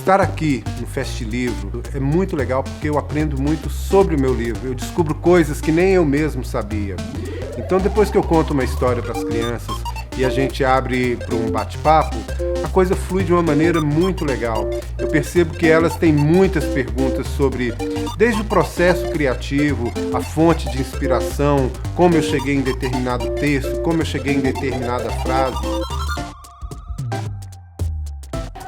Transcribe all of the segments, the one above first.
Estar aqui no Fest Livro é muito legal porque eu aprendo muito sobre o meu livro. Eu descubro coisas que nem eu mesmo sabia. Então, depois que eu conto uma história para as crianças e a gente abre para um bate-papo, a coisa flui de uma maneira muito legal. Eu percebo que elas têm muitas perguntas sobre, desde o processo criativo, a fonte de inspiração, como eu cheguei em determinado texto, como eu cheguei em determinada frase.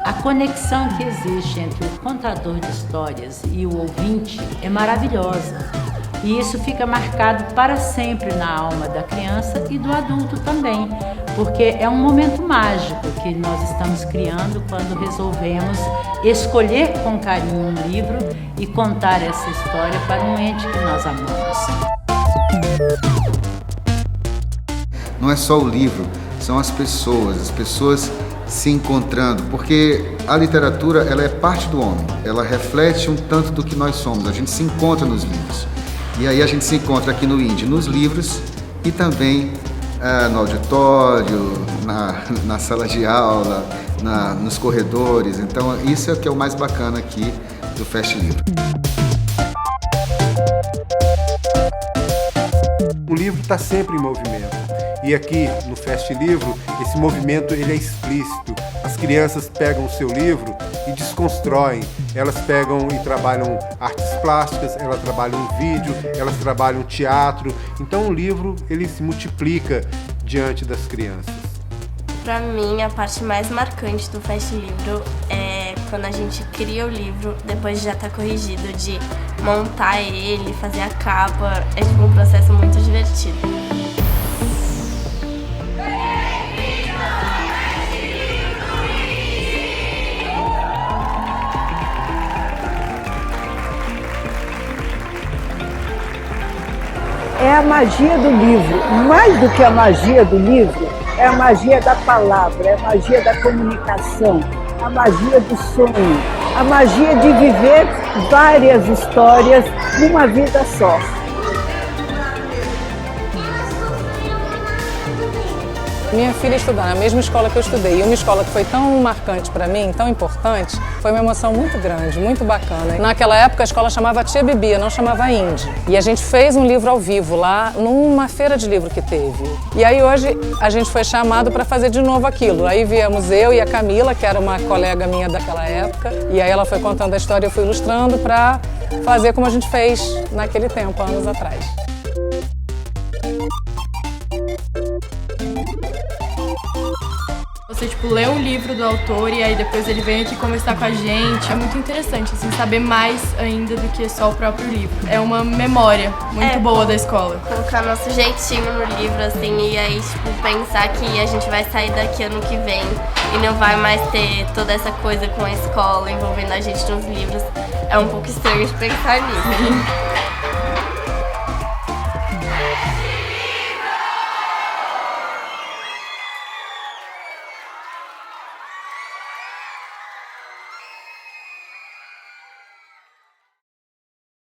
A conexão que existe entre o contador de histórias e o ouvinte é maravilhosa. E isso fica marcado para sempre na alma da criança e do adulto também, porque é um momento mágico que nós estamos criando quando resolvemos escolher com carinho um livro e contar essa história para um ente que nós amamos. Não é só o livro, são as pessoas se encontrando, porque a literatura ela é parte do homem, ela reflete um tanto do que nós somos, a gente se encontra nos livros. E aí a gente se encontra aqui no INDE, nos livros e também no auditório, na sala de aula, nos corredores. Então isso é o que é o mais bacana aqui do Fest Livro. O livro está sempre em movimento. E aqui no Fest Livro, esse movimento ele é explícito. As crianças pegam o seu livro e desconstroem. Elas pegam e trabalham artes plásticas, elas trabalham vídeo, elas trabalham teatro. Então o livro ele se multiplica diante das crianças. Para mim, a parte mais marcante do Fest Livro é quando a gente cria o livro, depois de já estar corrigido, de montar ele, fazer a capa. É tipo um processo muito divertido. É a magia do livro. Mais do que a magia do livro, é a magia da palavra, é a magia da comunicação, a magia do sonho, a magia de viver várias histórias numa vida só. Minha filha estudar na mesma escola que eu estudei, e uma escola que foi tão marcante para mim, tão importante, foi uma emoção muito grande, muito bacana. Naquela época a escola chamava Tia Bibia, não chamava INDE. E a gente fez um livro ao vivo lá, numa feira de livro que teve. E aí hoje a gente foi chamado para fazer de novo aquilo. Aí viemos eu e a Camila, que era uma colega minha daquela época, e aí ela foi contando a história e eu fui ilustrando para fazer como a gente fez naquele tempo, anos atrás. Você, lê o livro do autor e aí depois ele vem aqui conversar com a gente. É muito interessante, assim, saber mais ainda do que só o próprio livro. É uma memória muito boa da escola. Colocar nosso jeitinho no livro, assim, e aí, pensar que a gente vai sair daqui ano que vem e não vai mais ter toda essa coisa com a escola envolvendo a gente nos livros. É um pouco estranho de pensar nisso.